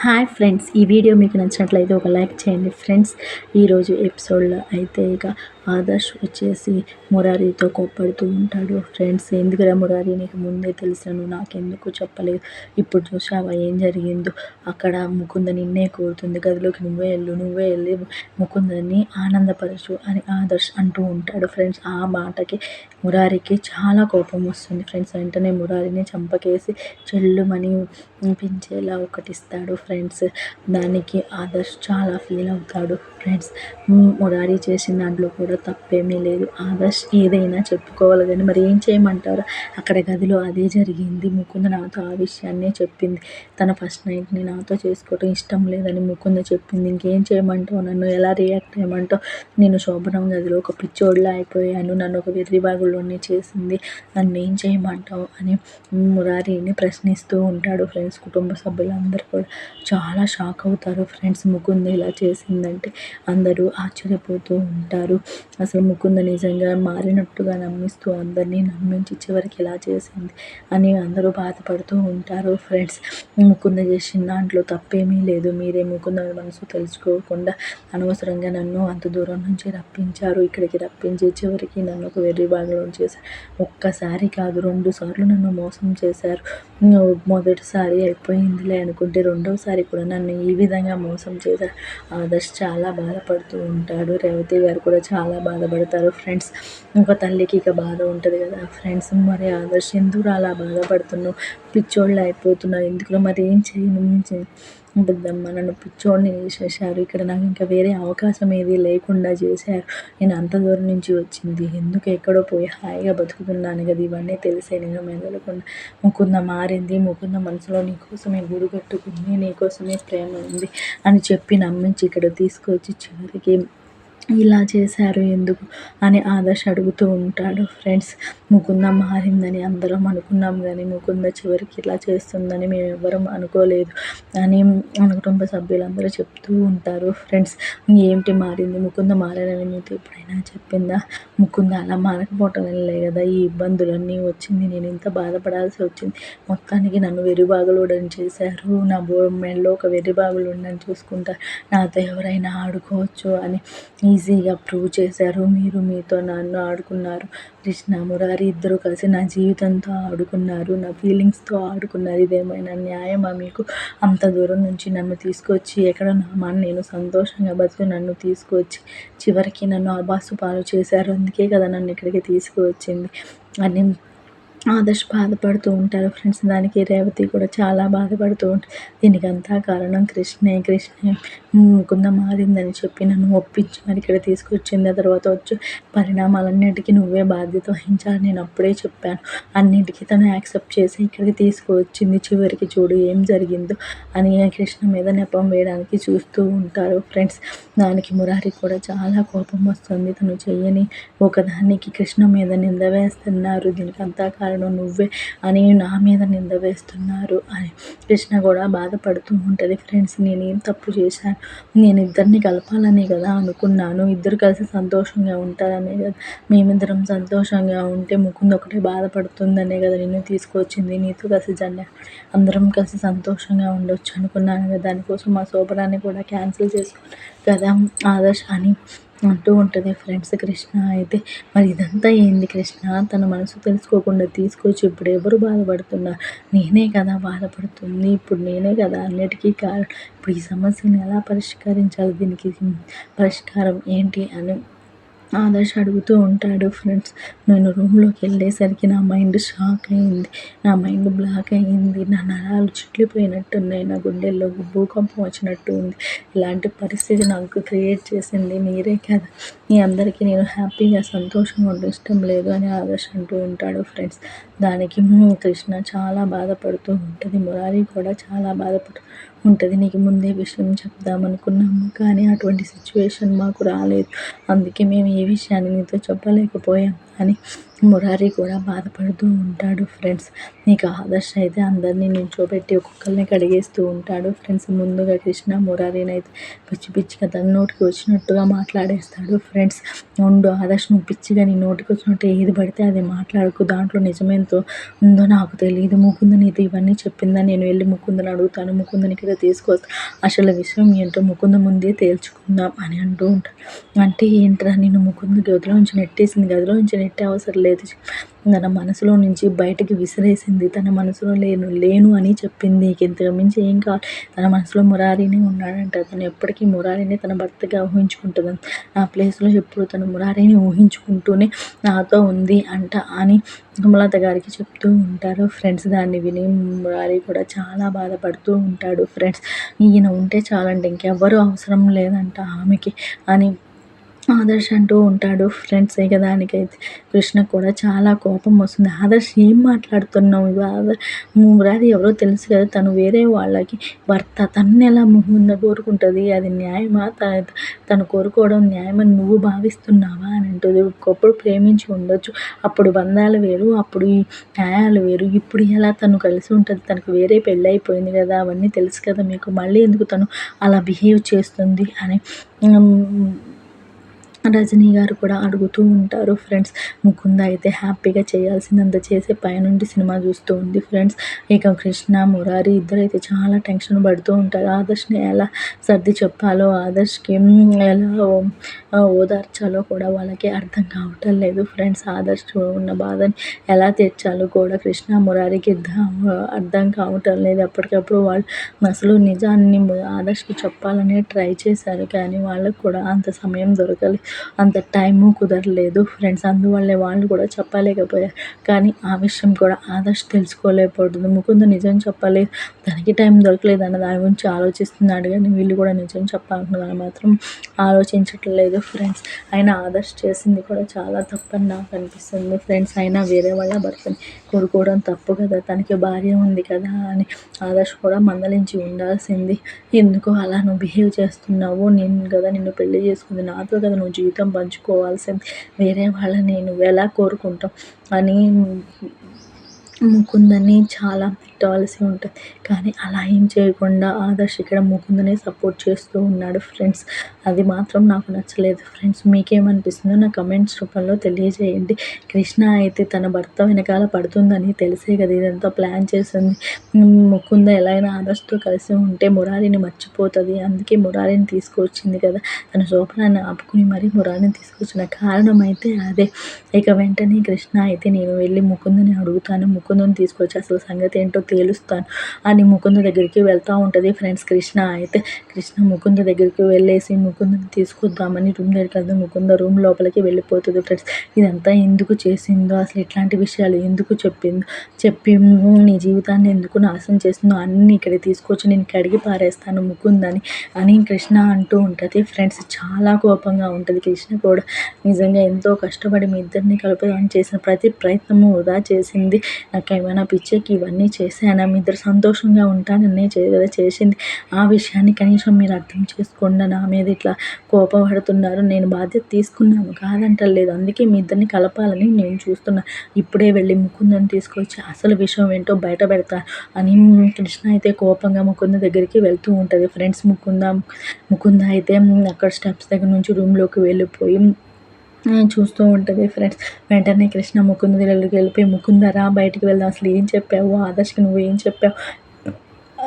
Hi friends, ఈ video మీకు నచ్చినట్లయితే ఒక లైక్ చేయండి ఫ్రెండ్స్. ఈరోజు ఎపిసోడ్లో అయితే ఇక ఆదర్శ్ వచ్చేసి మురారితో కోప్పడుతూ ఉంటాడు. ఫ్రెండ్స్, ఎందుకురా మురారి, నీకు ముందే తెలిసాను, నాకెందుకు చెప్పలేదు, ఇప్పుడు చూసావా ఏం జరిగిందో, అక్కడ ముకుంద నిన్నే కోరుతుంది, గదిలోకి నువ్వే వెళ్ళి ముకుందని ఆనందపరచు అని ఆదర్శ్ అంటూ ఉంటాడు. ఫ్రెండ్స్, ఆ మాటకి మురారికి చాలా కోపం వస్తుంది. ఫ్రెండ్స్, వెంటనే మురారిని చంపకేసి చెల్లుమని పించేలా ఒకటిస్తాడు. ఫ్రెండ్స్, దానికి ఆదర్శ్ చాలా ఫీల్ అవుతాడు. ఫ్రెండ్స్, మురారి చేసిన దాంట్లో కూడా తప్పేమీ లేదు. ఆదర్శ్ ఏదైనా చెప్పుకోవాలి కానీ మరి ఏం చేయమంటారు, అక్కడ గదిలో అదే జరిగింది. ముకుంద నాతో ఆ విషయాన్నే చెప్పింది. తన ఫస్ట్ నైట్ని నాతో చేసుకోవటం ఇష్టం లేదని ముకుంద చెప్పింది. ఇంకేం చేయమంటావు, నన్ను ఎలా రియాక్ట్ చేయమంటావు, నేను శోభనం గదిలో ఒక పిచ్చోడిలా అయిపోయాను, నన్ను ఒక వెర్రిబాగుల్లోనే చేసింది, నన్ను ఏం చేయమంటావు అని మురారిని ప్రశ్నిస్తూ ఉంటాడు. ఫ్రెండ్స్, కుటుంబ సభ్యులందరూ కూడా చాలా షాక్ అవుతారు. ఫ్రెండ్స్, ముకుంద ఇలా చేసిందంటే అందరూ ఆశ్చర్యపోతూ ఉంటారు. అసలు ముకుంద నిజంగా మారినట్టుగా నమ్మిస్తూ అందరినీ నమ్మించి చివరికి ఇలా చేసింది అని అందరూ బాధపడుతూ ఉంటారు. ఫ్రెండ్స్, ముకుంద చేసిన దాంట్లో తప్పేమీ లేదు. మీరే ముకుంద మనసు తెలుసుకోకుండా అనవసరంగా నన్ను అంత దూరం నుంచి రప్పించారు. ఇక్కడికి రప్పించి చివరికి నన్ను ఒక వెర్రి బాగలో చేశారు. ఒక్కసారి కాదు, 2 సార్లు నన్ను మోసం చేశారు. మొదటిసారి అయిపోయిందిలే అనుకుంటే రెండవసారి కూడా నన్ను ఈ విధంగా మోసం చేశారు. ఆదర్శ్ చాలా బాధపడుతూ ఉంటాడు. రేవతి గారు కూడా చాలా బాధపడతారు. ఫ్రెండ్స్, ఒక తల్లికి ఇక బాధ ఉంటుంది కదా ఫ్రెండ్స్. మరి ఆదర్శ్ ఎందుకు అలా బాధపడుతున్నావు, పిచ్చోళ్ళు అయిపోతున్నావు, ఎందుకు మరి ఏం చేయను పెద్దమ్మ, నన్ను పిచ్చోడిని చేసేసారు, ఇక్కడ నాకు ఇంకా వేరే అవకాశం ఏది లేకుండా చేశారు, నేను అంత దూరం నుంచి వచ్చింది ఎందుకు, ఎక్కడో పోయి హాయిగా బతుకుతున్నాను కదా, ఇవన్నీ తెలిసే నేను మెదలకుండా ముకుంద మారింది, ముకుంద మనసులో నీకోసమే గుడి కట్టుకుంది, నీకోసమే ప్రేమ ఉంది అని చెప్పి నమ్మించి ఇక్కడ తీసుకొచ్చి చివరికి ఇలా చేశారు ఎందుకు అని ఆదర్శ్ అడుగుతూ ఉంటాడు. ఫ్రెండ్స్, ముకుంద మారిందని అందరం అనుకున్నాం కానీ ముకుంద చివరికి ఇలా చేస్తుందని మేము ఎవ్వరం అనుకోలేదు అని మన కుటుంబ సభ్యులందరూ చెప్తూ ఉంటారు. ఫ్రెండ్స్, ఏంటి మారింది, ముకుంద మారాలని మీతో ఎప్పుడైనా చెప్పిందా, ముకుంద అలా మారకపోవటం వల్లే కదా ఈ ఇబ్బందులన్నీ వచ్చింది, నేను ఇంత బాధపడాల్సి వచ్చింది, మొత్తానికి నన్ను వెర్రిబాగులోడని చేశారు, నా మెడలో ఒక వెర్రిబాగులుండని చూసుకుంటారు, నాతో ఎవరైనా ఆడుకోవచ్చు అని ఈజీగా ప్రూవ్ చేశారు. మీరు మీతో నన్ను ఆడుకున్నారు, కృష్ణ మురారి ఇద్దరు కలిసి నా జీవితంతో ఆడుకున్నారు, నా ఫీలింగ్స్తో ఆడుకున్నారు, ఇదేమైనా న్యాయమా మీకు, అంత దూరం నుంచి నన్ను తీసుకొచ్చి ఎక్కడ నా నేను సంతోషంగా బతుకు నన్ను తీసుకొచ్చి చివరికి నన్ను ఆబాసు పాలు చేశారు, అందుకే కదా నన్ను ఇక్కడికి తీసుకువచ్చింది అని ఆదర్శ్ బాధపడుతూ ఉంటారు. ఫ్రెండ్స్, దానికి రేవతి కూడా చాలా బాధపడుతూ ఉంటుంది. దీనికి అంతా కారణం కృష్ణే ముకుంద మారిందని చెప్పి నన్ను ఒప్పించి మరి ఇక్కడ తీసుకొచ్చింది, ఆ తర్వాత వచ్చి పరిణామాలన్నిటికీ నువ్వే బాధ్యత వహించాలి, నేను అప్పుడే చెప్పాను, అన్నింటికీ తను యాక్సెప్ట్ చేసి ఇక్కడికి తీసుకువచ్చింది, చివరికి చూడు ఏం జరిగిందో అని కృష్ణ మీద నెపం వేయడానికి చూస్తూ ఉంటారు. ఫ్రెండ్స్, దానికి మురారి కూడా చాలా కోపం వస్తుంది. తను చెయ్యని ఒకదానికి కృష్ణ మీద నింద వేస్తున్నారు, దీనికి అంతా కారణం నువ్వే అని నా మీద నింద వేస్తున్నారు అని కృష్ణ కూడా బాధపడుతూ ఉంటుంది. ఫ్రెండ్స్, నేనేం తప్పు చేశాను, నేను ఇద్దరిని కలపాలనే కదా అనుకున్నాను, ఇద్దరు కలిసి సంతోషంగా ఉంటారనే కదా, మేమిద్దరం సంతోషంగా ఉంటే ముకుంద ఒకటే బాధపడుతుందనే కదా నిన్ను తీసుకొచ్చింది, నీతో కలిసి అందరం కలిసి సంతోషంగా ఉండొచ్చు అనుకున్నాను కదా, దానికోసం మా శోభనాన్ని కూడా క్యాన్సిల్ చేసుకోవాలి కదా ఆదర్శ్ అని అంటూ ఉంటుంది. ఫ్రెండ్స్, కృష్ణ అయితే మరి ఇదంతా ఏంది కృష్ణ, తన మనసు తెలుసుకోకుండా తీసుకొచ్చి ఇప్పుడు ఎవరు బాధపడుతున్నారు, నేనే కదా బాధపడుతుంది, ఇప్పుడు నేనే కదా అన్నిటికీ కారణం, ఇప్పుడు ఈ సమస్యను ఎలా పరిష్కరించాలి, దీనికి పరిష్కారం ఏంటి అని ఆదర్శ్ అడుగుతూ ఉంటాడు. ఫ్రెండ్స్, నేను రూమ్లోకి వెళ్ళేసరికి నా మైండ్ షాక్ అయింది, నా మైండ్ బ్లాక్ అయ్యింది, నా నరాలు చిట్లిపోయినట్టున్నాయి, నా గుండెల్లో భూకంపం వచ్చినట్టు ఉంది, ఇలాంటి పరిస్థితి నాకు క్రియేట్ చేసింది మీరే కదా, మీ అందరికీ నేను హ్యాపీగా సంతోషంగా ఉండడం ఇష్టం లేదు అని ఆదర్శ్ అంటూ ఉంటాడు. ఫ్రెండ్స్, దానికి కృష్ణ చాలా బాధపడుతూ ఉంటుంది, మురారి కూడా చాలా బాధపడుతూ ఉంటుంది. నీకు ముందే విషయం చెప్దామనుకున్నాము కానీ అటువంటి సిచ్యువేషన్ మాకు రాలేదు, అందుకే మేము ఈ విషయాన్ని నీతో చెప్పలేకపోయాం అని మురారి కూడా బాధపడుతూ ఉంటాడు ఫ్రెండ్స్. ఇక ఆదర్శ్ అయితే అందరినీ నిల్చోబెట్టి ఒక్కొక్కరిని కడిగేస్తూ ఉంటాడు ఫ్రెండ్స్. ముందుగా కృష్ణ మురారిని అయితే పిచ్చి పిచ్చిగా తన నోటికి వచ్చినట్టుగా మాట్లాడేస్తాడు ఫ్రెండ్స్. ఉండు ఆదర్శ్, నువ్వు పిచ్చిగా నీ నోటికి వచ్చినట్టు ఏది పడితే అది మాట్లాడకు, దాంట్లో నిజమేంతో ఉందో నాకు తెలియదు. ముకుంద నీతో ఇవన్నీ చెప్పిందా? నేను వెళ్ళి ముకుందని అడుగుతాను, ముకుందని ఇక్కడ తీసుకొస్తాను, అసలు విషయం ఏంటో ముకుంద ముందే తేల్చుకుందాం అని అంటూ ఉంటాడు. అంటే ఏంట్రా, నేను ముకుంద గదిలో నుంచి నెట్టేసింది, గదిలో నుంచి నెట్టే అవసరం లేదు, తన మనసులో నుంచి బయటికి విసిరేసింది, తన మనసులో లేను అని చెప్పింది. ఇంతకు మించి ఏం కావాలి? తన మనసులో మురారినే ఉన్నాడంట, తను ఎప్పటికీ మురారిని తన భర్తగా ఊహించుకుంటుంది, నా ప్లేస్లో ఎప్పుడు తను మురారిని ఊహించుకుంటూనే నాతో ఉంది అంట అని సుమలత గారికి చెప్తూ ఉంటారు ఫ్రెండ్స్. దాన్ని విని మురారి కూడా చాలా బాధపడుతూ ఉంటాడు ఫ్రెండ్స్. ఈయన ఉంటే చాలండి, ఇంకెవ్వరూ అవసరం లేదంట ఆమెకి అని ఆదర్శ్ అంటూ ఉంటాడు ఫ్రెండ్స్. ఇక దానికైతే కృష్ణకు కూడా చాలా కోపం వస్తుంది. ఆదర్శ్, ఏం మాట్లాడుతున్నావు? మురారి ఎవరో తెలుసు కదా, తను వేరే వాళ్ళకి భర్త, తన్ని ఎలా ముకుంద కోరుకుంటుంది? అది న్యాయమా? తను కోరుకోవడం న్యాయమని నువ్వు భావిస్తున్నావా అని అంటుంది. ఒకప్పుడు ప్రేమించి ఉండొచ్చు, అప్పుడు బంధాలు వేరు, అప్పుడు ఈ న్యాయాలు వేరు, ఇప్పుడు ఎలా తను కలిసి ఉంటుంది? తనకు వేరే పెళ్ళి అయిపోయింది కదా, అవన్నీ తెలుసు కదా మీకు, మళ్ళీ ఎందుకు తను అలా బిహేవ్ చేస్తుంది అని రజనీ గారు కూడా అడుగుతూ ఉంటారు ఫ్రెండ్స్. ముకుంద అయితే హ్యాపీగా చేయాల్సిందంత చేసి పైనుండి సినిమా చూస్తూ ఉంది ఫ్రెండ్స్. ఇక కృష్ణ మురారి ఇద్దరైతే చాలా టెన్షన్ పడుతూ ఉంటారు. ఆదర్శ్ని ఎలా సర్ది చెప్పాలో, ఆదర్శ్కి ఎలా ఓదార్చాలో కూడా వాళ్ళకి అర్థం కావటం లేదు ఫ్రెండ్స్. ఆదర్శ్ ఉన్న బాధని ఎలా తీర్చాలో కూడా కృష్ణ మురారికి అర్థం కావటం లేదు. అప్పటికప్పుడు వాళ్ళు అసలు నిజాన్ని ఆదర్శ్కి చెప్పాలని ట్రై చేశారు, కానీ వాళ్ళకు కూడా అంత సమయం దొరకలేదు, అంత టైము కుదరలేదు ఫ్రెండ్స్. అందువల్లే వాళ్ళు కూడా చెప్పలేకపోయారు. కానీ ఆ విషయం కూడా ఆదర్శ్ తెలుసుకోలేకపోతుంది. ముకుంద నిజం చెప్పలేదు, తనకి టైం దొరకలేదు అన్న దాని గురించి ఆలోచిస్తున్నాడు, కానీ వీళ్ళు కూడా నిజం చెప్పాలనుకున్నాను మాత్రం ఆలోచించట్లేదు ఫ్రెండ్స్. అయినా ఆదర్శ్ చేసింది కూడా చాలా తప్పని నాకు అనిపిస్తుంది ఫ్రెండ్స్. అయినా వేరే వాళ్ళ భర్తని కోరుకోవడం తప్పు కదా, తనకి భార్య ఉంది కదా అని ఆదర్శ్ కూడా మందలించి ఉండాల్సింది. ఎందుకో అలా నువ్వు బిహేవ్ చేస్తున్నావు, నేను కదా నిన్ను పెళ్లి చేసుకుంది, నాతో కదా నువ్వు జీవితం పంచుకోవాల్సింది, వేరే వాళ్ళని నువ్వు ఎలా కోరుకుంటావు అని ముకుందని చాలా తిట్టవలసి ఉంటుంది. కానీ అలా ఏం చేయకుండా ఆదర్శ్ ఇక్కడ ముకుందనే సపోర్ట్ చేస్తూ ఉన్నాడు ఫ్రెండ్స్. అది మాత్రం నాకు నచ్చలేదు ఫ్రెండ్స్. మీకేమనిపిస్తుందో నా కమెంట్స్ రూపంలో తెలియజేయండి. కృష్ణ అయితే తన భర్త వెనకాల పడుతుందని తెలిసే కదా ఇదంతా ప్లాన్ చేసింది. ముకుంద ఎలా అయినా ఆదర్శ్తో కలిసి ఉంటే మురారిని మర్చిపోతుంది, అందుకే మురారిని తీసుకొచ్చింది కదా, తన శోభనాన్ని ఆపుకుని మరీ మురారిని తీసుకొచ్చిన కారణం అయితే అదే. ఇక వెంటనే కృష్ణ అయితే నేను వెళ్ళి ముకుందని అడుగుతాను, ముకుందని తీసుకొచ్చి అసలు సంగతి ఏంటో తేలుస్తాను అని ముకుంద దగ్గరికి వెళ్తూ ఉంటుంది ఫ్రెండ్స్. కృష్ణ ముకుంద దగ్గరికి వెళ్ళేసి ముకుందని తీసుకొద్దామని రూమ్ దగ్గరికి వెళ్తే ముకుంద రూమ్ లోపలికి వెళ్ళిపోతుంది ఫ్రెండ్స్. ఇదంతా ఎందుకు చేసిందో, అసలు ఇట్లాంటి విషయాలు ఎందుకు చెప్పి నీ జీవితాన్ని ఎందుకు నాశనం చేస్తుందో అన్నీ ఇక్కడ తీసుకొచ్చి నేను కడిగి పారేస్తాను ముకుందని అని కృష్ణ అంటూ ఉంటుంది ఫ్రెండ్స్. చాలా కోపంగా ఉంటుంది. కృష్ణ కూడా నిజంగా ఎంతో కష్టపడి మీ ఇద్దరిని కలపడానికి చేసిన ప్రతి ప్రయత్నము వృధా చేసింది. నాకు ఏమైనా పిచ్చెక్కి ఇవన్నీ చేశానా? మీ ఇద్దరు సంతోషంగా ఉంటాననే కదా చేసింది. ఆ విషయాన్ని కనీసం మీరు అర్థం చేసుకోండి. నా మీద ఇట్లా కోపపడుతున్నారు, నేను బాధ్యత తీసుకున్నాను కాదంటలేదు, అందుకే మీ ఇద్దరిని కలపాలని నేను చూస్తున్నాను. ఇప్పుడే వెళ్ళి ముకుందని తీసుకొచ్చి అసలు విషయం ఏంటో బయట పెడతా అని కృష్ణ అయితే కోపంగా ముకుంద దగ్గరికి వెళ్తూ ఉంటుంది ఫ్రెండ్స్. ముకుంద అయితే అక్కడ స్టెప్స్ దగ్గర నుంచి రూమ్లోకి వెళ్ళిపోయి చూస్తూ ఉంటుంది ఫ్రెండ్స్. వెంటనే కృష్ణ ముకుంద దగ్గరికి వెళ్ళిపోయి, ముకుంద రా బయటికి వెళ్దాం, అసలు ఏం చెప్పావు ఆదర్శ్కి, నువ్వు ఏం చెప్పావు,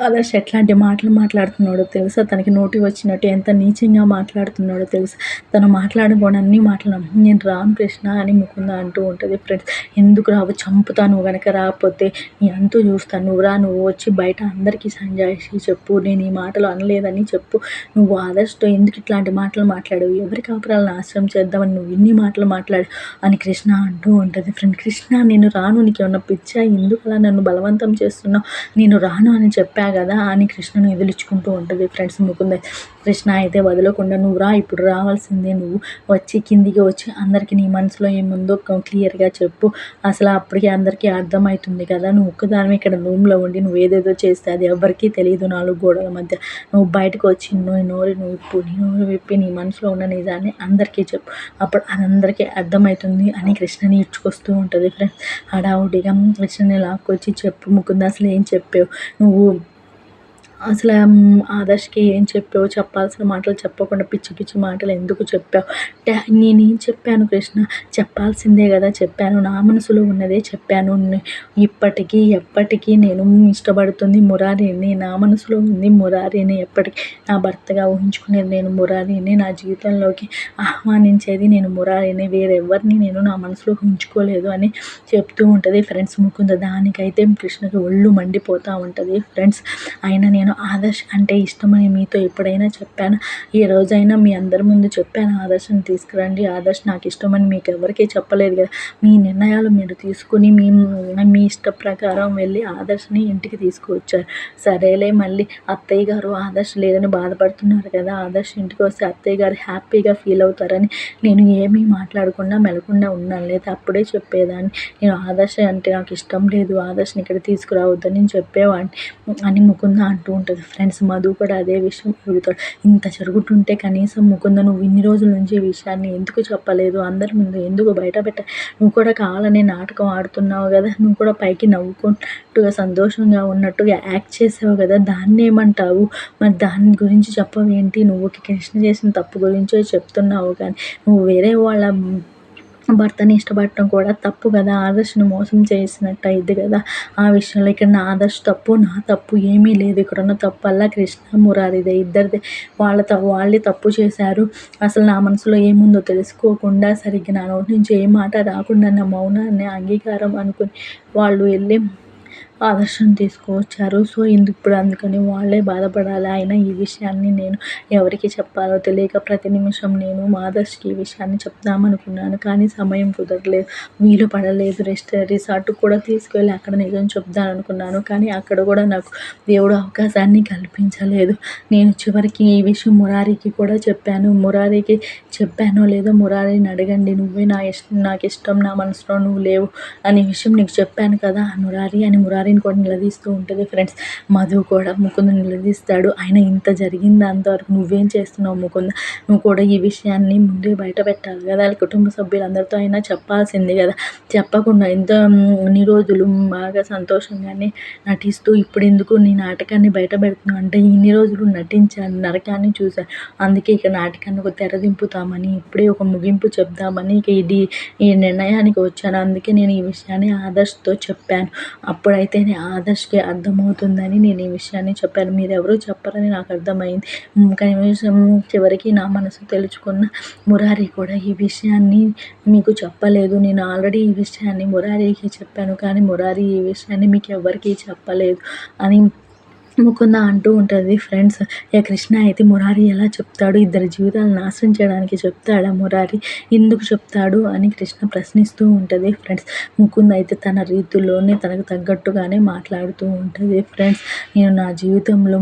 ఆదర్శ్ ఎట్లాంటి మాటలు మాట్లాడుతున్నాడో తెలుసా, తనకి నోటి వచ్చినట్టు ఎంత నీచంగా మాట్లాడుతున్నాడో తెలుసా, తను మాట్లాడకూడదు అన్ని మాట్లాడు, నేను రాను కృష్ణ అని ముకుంద అంటూ ఉంటుంది ఫ్రెండ్స్. ఎందుకు రావు, చంపుతాను, నువ్వు కనుక రాకపోతే నీ అంతూ చూస్తాను, నువ్వు వచ్చి బయట అందరికీ సంజాయిషి చెప్పు, నేను ఈ మాటలు అనలేదని చెప్పు, నువ్వు ఆదర్శ్తో ఎందుకు ఇట్లాంటి మాటలు మాట్లాడావు, ఎవరి కాపురాలను నాశనం చేద్దామని నువ్వు ఇన్ని మాటలు మాట్లాడు అని కృష్ణ అంటూ ఉంటుంది ఫ్రెండ్. కృష్ణ నేను రాను, నీకు ఏమన్నా పిచ్చా, ఎందుకు అలా నన్ను బలవంతం చేస్తున్నావు, నేను రాను అని చెప్పాను చెప్పా కదా అని కృష్ణను ఎదిలించుకుంటూ ఉంటుంది ఫ్రెండ్స్ ముకుంద. కృష్ణ అయితే వదలకుండా నువ్వు రా, ఇప్పుడు రావాల్సిందే, నువ్వు వచ్చి కిందికి వచ్చి అందరికీ నీ మనసులో ఏముందో క్లియర్గా చెప్పు, అసలు అప్పటికి అందరికీ అర్థమవుతుంది కదా, నువ్వు ఒక్కదానివి ఇక్కడ రూమ్లో ఉండి నువ్వు ఏదేదో చేస్తే అది ఎవరికీ తెలియదు 4 గోడల మధ్య, నువ్వు బయటకు వచ్చి నోరు విప్పి నీ మనసులో ఉన్న నిజాన్ని అందరికీ చెప్పు, అప్పుడు అది అందరికీ అర్థమవుతుంది అని కృష్ణని ఇడ్చుకొస్తూ ఉంటుంది ఫ్రెండ్స్. హడావుడిగా కృష్ణని లాక్కొచ్చి చెప్పు ముకుంద, అసలు ఏం చెప్పావు నువ్వు, అసలు ఆదర్శ్కి ఏం చెప్పావు, చెప్పాల్సిన మాటలు చెప్పకుండా పిచ్చి పిచ్చి మాటలు ఎందుకు చెప్పావు, నేనేం చెప్పాను కృష్ణ, చెప్పాల్సిందే కదా చెప్పాను, నా మనసులో ఉన్నదే చెప్పాను, ఇప్పటికీ ఎప్పటికీ నేను ఇష్టపడుతుంది మురారిని, నా మనసులో ఉంది మురారిని, ఎప్పటికీ నా భర్తగా ఊహించుకునేది నేను మురారిని, నా జీవితంలోకి ఆహ్వానించేది నేను మురారిని, వేరెవరిని నేను నా మనసులో ఊహించుకోలేదు అని చెప్తూ ఉంటుంది ఫ్రెండ్స్ ముకుంద. దానికైతే కృష్ణకి ఒళ్ళు మండిపోతూ ఉంటుంది ఫ్రెండ్స్. అయినా నేను ఆదర్శ్ అంటే ఇష్టమని మీతో ఎప్పుడైనా చెప్పాను, ఈ రోజైనా మీ అందరి ముందు చెప్పాను ఆదర్శని తీసుకురండి, ఆదర్శ్ నాకు ఇష్టమని మీకు ఎవరికీ చెప్పలేదు కదా, మీ నిర్ణయాలు మీరు తీసుకుని మీ ఇష్ట ప్రకారం వెళ్ళి ఆదర్శని ఇంటికి తీసుకువచ్చారు, సరేలే మళ్ళీ అత్తయ్య గారు ఆదర్శ్ లేదని బాధపడుతున్నారు కదా, ఆదర్శ్ ఇంటికి వస్తే అత్తయ్య గారు హ్యాపీగా ఫీల్ అవుతారని నేను ఏమీ మాట్లాడకుండా మెలకుండా ఉన్నాను, లేదా అప్పుడే చెప్పేదాన్ని, నేను ఆదర్శ అంటే నాకు ఇష్టం లేదు, ఆదర్శని ఇక్కడ తీసుకురావద్దని నేను చెప్పేవాడిని అని ముకుంద అంటూ ఉంటుంది ఫ్రెండ్స్. మధు కూడా అదే విషయం అడుగుతాడు. ఇంత జరుగుతుంటే కనీసం ముకుంద నువ్వు ఇన్ని రోజుల నుంచి ఈ విషయాన్ని ఎందుకు చెప్పలేదు, అందరి ముందు ఎందుకు బయట నువ్వు కూడా కావాలనే నాటకం ఆడుతున్నావు కదా, నువ్వు కూడా పైకి నవ్వుకుంటుగా సంతోషంగా ఉన్నట్టుగా యాక్ట్ చేసావు కదా, దాన్ని ఏమంటావు, మరి దాని గురించి చెప్పవేంటి, నువ్వు కృష్ణ చేసిన తప్పు గురించే చెప్తున్నావు, కానీ నువ్వు వేరే వాళ్ళ భర్తని ఇష్టపడటం కూడా తప్పు కదా, ఆదర్శను మోసం చేసినట్టు అయింది కదా, ఆ విషయంలో ఇక్కడ నా ఆదర్శ్ తప్పు నా తప్పు ఏమీ లేదు, ఇక్కడ ఉన్న తప్పల్లా కృష్ణ మురారిదే, ఇద్దరిదే, వాళ్ళే తప్పు చేశారు, అసలు నా మనసులో ఏముందో తెలుసుకోకుండా సరిగ్గా నా నోటి నుంచి ఏ మాట రాకుండా నా మౌనాన్ని అంగీకారం అనుకుని వాళ్ళు వెళ్ళి ఆదర్శం తీసుకువచ్చారు, సో ఇప్పుడు అందుకని వాళ్ళే బాధపడాలి, అయినా ఈ విషయాన్ని నేను ఎవరికి చెప్పాలో తెలియక ప్రతి నిమిషం నేను ఆదర్శ్కి ఈ విషయాన్ని చెప్దామనుకున్నాను, కానీ సమయం కుదరలేదు, వీలు పడలేదు, రిసార్ట్కి కూడా తీసుకెళ్ళి అక్కడ నిజం చెప్దామనుకున్నాను, కానీ అక్కడ కూడా నాకు దేవుడు అవకాశాన్ని కల్పించలేదు, నేను చివరికి ఈ విషయం మురారికి కూడా చెప్పాను, మురారికి చెప్పానో లేదో మురారిని అడగండి, నువ్వే నాకు ఇష్టం, నా మనసులో నువ్వు లేవు అనే విషయం నీకు చెప్పాను కదా మురారి అని మురారిని కూడా నిలదీస్తూ ఉంటుంది ఫ్రెండ్స్. మధు కూడా ముకుంద నిలదీస్తాడు, ఆయన ఇంత జరిగింది అంతవరకు నువ్వేం చేస్తున్నావు ముకుంద, నువ్వు కూడా ఈ విషయాన్ని ముందే బయట పెట్టాలి కదా, వాళ్ళ కుటుంబ సభ్యులందరితో అయినా చెప్పాల్సింది కదా, చెప్పకుండా ఇన్ని రోజులు బాగా సంతోషంగానే నటిస్తూ ఇప్పుడు ఎందుకు నీ నాటకాన్ని బయట పెడుతున్నావు అంటే, ఇన్ని రోజులు నటించాను, నరకాన్ని చూశాను, అందుకే ఇక నాటకాన్ని ఒక తెరదింపుతామని ఇప్పుడే ఒక ముగింపు చెప్దామని ఇక ఈ నిర్ణయానికి వచ్చాను, అందుకే నేను ఈ విషయాన్ని ఆదర్శ్తో చెప్పాను, అప్పుడైతేనే ఆదర్శ్కి అర్థమవుతుందని నేను ఈ విషయాన్ని చెప్పాను, మీరెవరూ చెప్పరని నాకు అర్థమైంది, కనీసం చివరికి నా మనసు తెలుసుకున్న మురారి కూడా ఈ విషయాన్ని మీకు చెప్పలేదు, నేను ఆల్రెడీ ఈ విషయాన్ని మురారికి చెప్పాను, కానీ మురారి ఈ విషయాన్ని మీకు ఎవరికీ చెప్పలేదు అని ముకుంద అంటూ ఉంటుంది ఫ్రెండ్స్. ఇక కృష్ణ అయితే మురారి ఎలా చెప్తాడు, ఇద్దరి జీవితాలు నాశనం చేయడానికి చెప్తాడా మురారి, ఎందుకు చెప్తాడు అని కృష్ణ ప్రశ్నిస్తూ ఉంటుంది ఫ్రెండ్స్. ముకుంద అయితే తన రీతుల్లోనే తనకు తగ్గట్టుగానే మాట్లాడుతూ ఉంటుంది ఫ్రెండ్స్. నేను నా జీవితంలో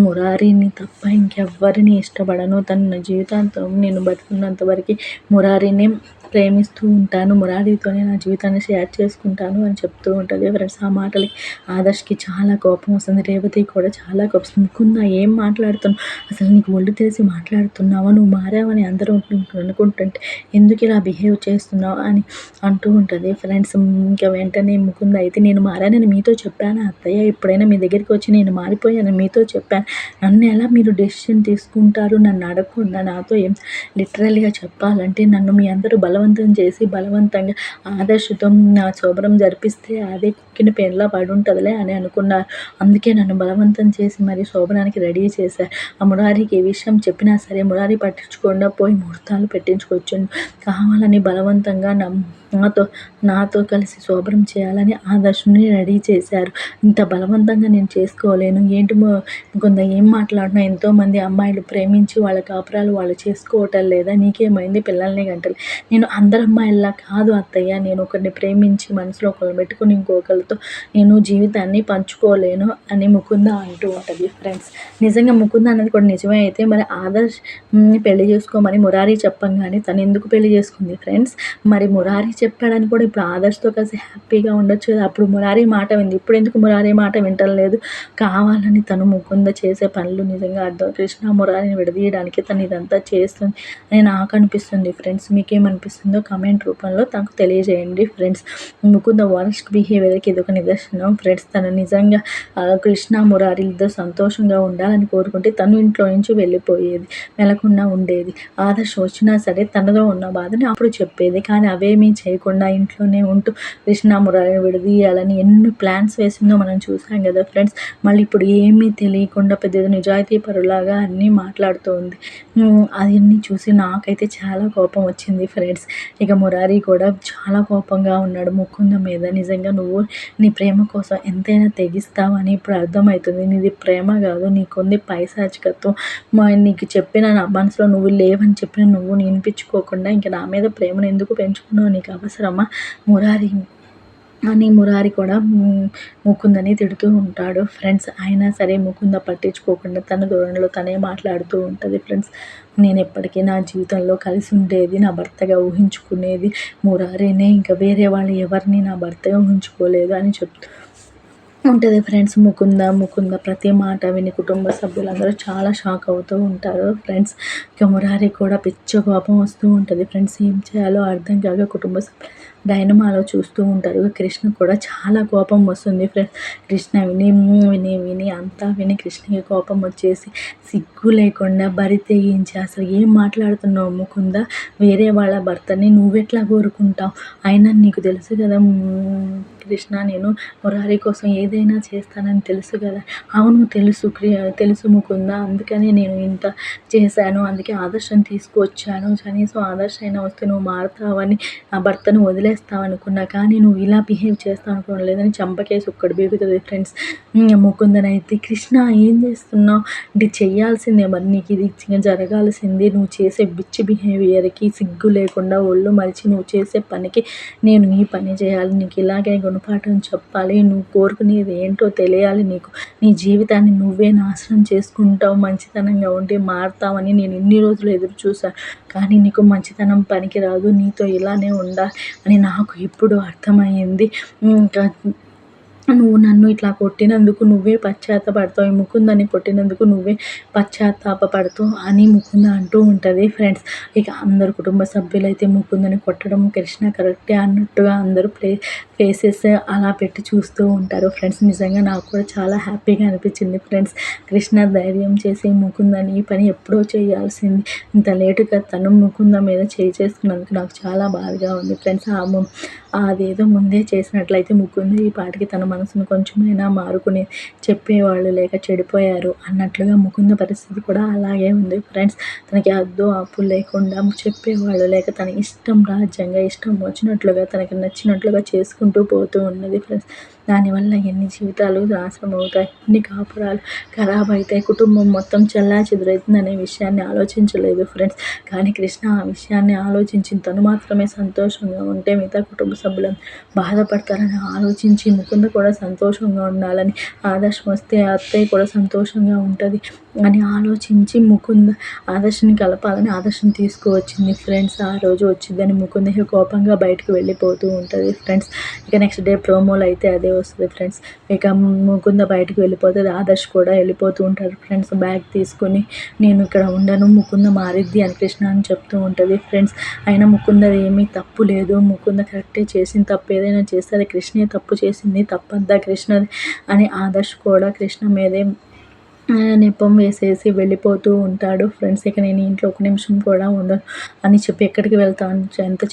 మురారిని తప్ప ఇంకెవ్వరిని ఇష్టపడను, తన జీవితాంతం నేను బతుకున్నంత వరకు మురారిని ప్రేమిస్తూ ఉంటాను, మురారితోనే నా జీవితాన్ని షేర్ చేసుకుంటాను అని చెప్తూ ఉంటుంది ఫ్రెండ్స్. ఆ మాటలకి ఆదర్శ్కి చాలా కోపం వస్తుంది, రేవతి కూడా చాలా కోపం, ముకుంద ఏం మాట్లాడుతున్నావు, అసలు నీకు ఒళ్ళు తెలిసి మాట్లాడుతున్నావా, నువ్వు మారావని అందరూ అనుకుంటుంటే ఎందుకు ఇలా బిహేవ్ చేస్తున్నావు అని అంటూ ఉంటుంది ఫ్రెండ్స్. ఇంకా వెంటనే ముకుంద అయితే నేను మారానని మీతో చెప్పాను అత్తయ్య, ఎప్పుడైనా మీ దగ్గరికి వచ్చి నేను మారిపోయాను మీతో చెప్పాను, నన్ను ఎలా మీరు డెసిషన్ తీసుకుంటారు, నన్ను అడగకుండా నాతో ఏం లిటరల్గా చెప్పాలంటే నన్ను మీ అందరూ బలవంతం చేసి బలవంతంగా ఆదర్శతో నా శోభనం జరిపిస్తే అదే కుక్కిన పెన్లా పడి ఉంటుందిలే అని అనుకున్నారు, అందుకే నన్ను బలవంతం చేసి మరి శోభనానికి రెడీ చేశారు, ఆ మురారికి ఏ విషయం చెప్పినా సరే మురారి పట్టించుకోకుండా పోయి ముహూర్తాలు పెట్టించుకొచ్చాను, కావాలని బలవంతంగా నాతో నాతో కలిసి శోభనం చేయాలని ఆదర్శ్‌ని రెడీ చేశారు. ఇంత బలవంతంగా నేను చేసుకోలేను. ఏంటి కొంత ఏం మాట్లాడినా ఎంతోమంది అమ్మాయిలు ప్రేమించి వాళ్ళ కాపురాలు వాళ్ళు చేసుకోవటం లేదా? నీకేమైంది పిల్లల్ని కంటలే. నేను అందరు అమ్మాయిల్లా కాదు అత్తయ్య. నేను ఒకరిని ప్రేమించి మనసులో ఒకళ్ళని పెట్టుకొని ఇంకొకళ్ళతో నేను జీవితాన్ని పంచుకోలేను అని ముకుంద అంటూ ఉంటది ఫ్రెండ్స్. నిజంగా ముకుంద అన్నది కూడా నిజమే అయితే మరి ఆదర్శ్ పెళ్లి చేసుకోమని మురారి చెప్పంగానే తను ఎందుకు పెళ్లి చేసుకుంది ఫ్రెండ్స్? మరి మురారి చెప్పాడని కూడా ఇప్పుడు ఆదర్శ్‌తో కలిసి హ్యాపీగా ఉండొచ్చు కదా! అప్పుడు మురారి మాట వింది. ఇప్పుడు ఎందుకు మురారి మాట వింటలేదు? కావాలని తను ముకుంద చేసే పనులు నిజంగా అర్థం కృష్ణ మురారిని విడదీయడానికి తను ఇదంతా చేస్తుంది అని నాకు అనిపిస్తుంది ఫ్రెండ్స్. మీకేమనిపిస్తుందో కామెంట్ రూపంలో తనకు తెలియజేయండి ఫ్రెండ్స్. ముకుంద వరస్ట్ బిహేవియర్‌కి ఇదొక నిదర్శనం ఫ్రెండ్స్. తను నిజంగా కృష్ణ మురారి ఇద్దరు సంతోషంగా ఉండాలని కోరుకుంటే తను ఇంట్లో నుంచి వెళ్ళిపోయేది, వెళ్లకుండా ఉండేది. ఆదర్శ్ వచ్చినా సరే తనలో ఉన్న బాధని అప్పుడు చెప్పేది. కానీ అవేమీ చేయకుండా ఇంట్లోనే ఉంటూ కృష్ణ మురారిని విడదీయాలని ఎన్ని ప్లాన్స్ వేసిందో మనం చూసాం కదా ఫ్రెండ్స్. మళ్ళీ ఇప్పుడు ఏమీ తెలియకుండా పెద్ద నిజాయితీ పరులాగా అన్నీ మాట్లాడుతూ ఉంది. అవన్నీ చూసి నాకైతే చాలా కోపం వచ్చింది ఫ్రెండ్స్. ఇక మురారి కూడా చాలా కోపంగా ఉన్నాడు ముకుంద మీద. నిజంగా నువ్వు నీ ప్రేమ కోసం ఎంతైనా తెగిస్తావని ఇప్పుడు అర్థమవుతుంది. నీది ప్రేమ కాదు, నీకుంది పైశాచికత్వం. నీకు చెప్పిన నా మనసులో నువ్వు లేవని చెప్పిన నువ్వు వినిపించుకోకుండా ఇంక నా మీద ప్రేమను ఎందుకు పెంచుకున్నావు? నీకు అవసరమా మురారి అని మురారి కూడా ముకుందని తిడుతూ ఉంటాడు ఫ్రెండ్స్. అయినా సరే ముకుంద పట్టించుకోకుండా తన ధోరణిలో తనే మాట్లాడుతూ ఉంటుంది ఫ్రెండ్స్. నేను ఎప్పటికీ నా జీవితంలో కలిసి ఉండేది నా భర్తగా ఊహించుకునేది మురారినే, ఇంకా వేరే వాళ్ళు ఎవరిని నా భర్తగా ఊహించుకోలేదు అని చెప్తూ ఉంటుంది ఫ్రెండ్స్. ముకుంద ప్రతి మాట విని కుటుంబ సభ్యులందరూ చాలా షాక్ అవుతూ ఉంటారు ఫ్రెండ్స్. ఇక మురారి కూడా పిచ్చ కోపం వస్తూ ఉంటుంది ఫ్రెండ్స్. ఏం చేయాలో అర్థం కాక కుటుంబ సభ్యులు డైనమాలో చూస్తూ ఉంటారు. కృష్ణ కూడా చాలా కోపం వస్తుంది ఫ్రెండ్స్. కృష్ణ విని అంతా విని కృష్ణకి కోపం వచ్చేసి సిగ్గు లేకుండా బరి తెగించి అసలు ఏం మాట్లాడుతున్నావు ముకుంద? వేరే వాళ్ళ భర్తని నువ్వెట్లా కోరుకుంటావు? అయినా నీకు తెలుసు కదా కృష్ణ, నేను మురారి కోసం ఏదైనా చేస్తానని తెలుసు కదా. అవును తెలుసు ముకుంద. అందుకని నేను ఇంత చేశాను. అందుకే ఆదర్శం తీసుకువచ్చాను. కనీసం ఆదర్శ అయినా వస్తే నువ్వు మారుతావని, నా భర్తను వదిలేస్తావనుకున్నా. కానీ నువ్వు ఇలా బిహేవ్ చేస్తావు అనుకోవడం లేదని చంపకేసి ఒక్కడు బీగుతుంది ఫ్రెండ్స్. ముకుందనైతే కృష్ణ ఏం చేస్తున్నావు? ఇది చెయ్యాల్సిందే, మరి నీకు ఇది జరగాల్సింది. నువ్వు చేసే బిచ్చి బిహేవియర్కి సిగ్గు లేకుండా ఒళ్ళు మరిచి నువ్వు చేసే పనికి నేను ఈ పని చేయాలి, నీకు ఇలాగే గుణపాఠం చెప్పాలి, నువ్వు కోరుకునేది ఏంటో తెలియాలి, నీకు నీ జీవితాన్ని నువ్వే నాశనం చేసుకుంటావు, మంచితనంగా ఉండి మారుతావని నేను ఇన్ని రోజులు ఎదురు చూశాను. కానీ నీకు మంచితనం పనికిరాదు, నీతో ఇలానే ఉండాలి అని నాకు ఇప్పుడు అర్థమయ్యింది. ఇంకా నువ్వు నన్ను ఇట్లా కొట్టినందుకు నువ్వే పశ్చాత్తాపడతావు, ముకుందని కొట్టినందుకు నువ్వే పశ్చాత్తాపపడతావు అని ముకుంద అంటూ ఉంటుంది ఫ్రెండ్స్. ఇక అందరు కుటుంబ సభ్యులైతే ముకుందని కొట్టడం కృష్ణ కరెక్టే అన్నట్టుగా అందరూ ఫేసెస్ అలా పెట్టి చూస్తూ ఉంటారు ఫ్రెండ్స్. నిజంగా నాకు కూడా చాలా హ్యాపీగా అనిపించింది ఫ్రెండ్స్. కృష్ణ ధైర్యం చేసి ముకుందని ఈ పని ఎప్పుడో చేయాల్సింది ఇంత లేటుగా తను ముకుంద మీద చేసుకున్నందుకు నాకు చాలా బాధగా ఉంది ఫ్రెండ్స్. అదేదో ముందే చేసినట్లయితే ముకుంద ఈ పాటికి తన మనసును కొంచెమైనా మారుకుని చెప్పేవాళ్ళు లేక చెడిపోయారు అన్నట్లుగా ముకుంద పరిస్థితి కూడా అలాగే ఉంది ఫ్రెండ్స్. తనకి అద్దు ఆపు లేకుండా చెప్పేవాళ్ళు లేక తన ఇష్టం రాజ్యంగా ఇష్టం వచ్చినట్లుగా తనకి నచ్చినట్లుగా చేసుకుంటూ పోతూ ఉన్నది ఫ్రెండ్స్. దానివల్ల ఎన్ని జీవితాలు నాశనం అవుతాయి, ఎన్ని కాపురాలు ఖరాబ్ అవుతాయి, కుటుంబం మొత్తం చెల్లాచెదురైతుంది అనే విషయాన్ని ఆలోచించలేదు ఫ్రెండ్స్. కానీ కృష్ణ ఆ విషయాన్ని ఆలోచించి తను మాత్రమే సంతోషంగా ఉంటే మిగతా కుటుంబ సభ్యులను బాధపడతారని ఆలోచించి ముకుంద కూడా సంతోషంగా ఉండాలని, ఆదర్శం వస్తే అత్తయ్య కూడా సంతోషంగా ఉంటుంది అని ఆలోచించి ముకుంద ఆదర్శని కలపాలని ఆదర్శం తీసుకువచ్చింది ఫ్రెండ్స్. ఆ రోజు వచ్చిందని ముకుంద కోపంగా బయటకు వెళ్ళిపోతూ ఉంటుంది ఫ్రెండ్స్. ఇక నెక్స్ట్ డే ప్రోమోలో అయితే అదే వస్తుంది ఫ్రెండ్స్. ఇక ముకుంద బయటకు వెళ్ళిపోతుంది, ఆదర్శ్ కూడా వెళ్ళిపోతూ ఉంటారు ఫ్రెండ్స్. బ్యాగ్ తీసుకొని నేను ఇక్కడ ఉండను, ముకుంద మారిద్ది అని కృష్ణ అని చెప్తూ ఉంటుంది ఫ్రెండ్స్. అయినా ముకుంద ఏమీ తప్పు లేదు, ముకుంద కరెక్టే చేసిన తప్పు ఏదైనా చేస్తే అది కృష్ణే తప్పు చేసింది, తప్పంతా కృష్ణది అని ఆదర్శ్ కూడా కృష్ణ మీదే నెపం వేసేసి వెళ్ళిపోతూ ఉంటాడు ఫ్రెండ్స్. ఇక నేను ఇంట్లో ఒక నిమిషం కూడా ఉండను అని చెప్పి ఎక్కడికి వెళ్తాను ఎంత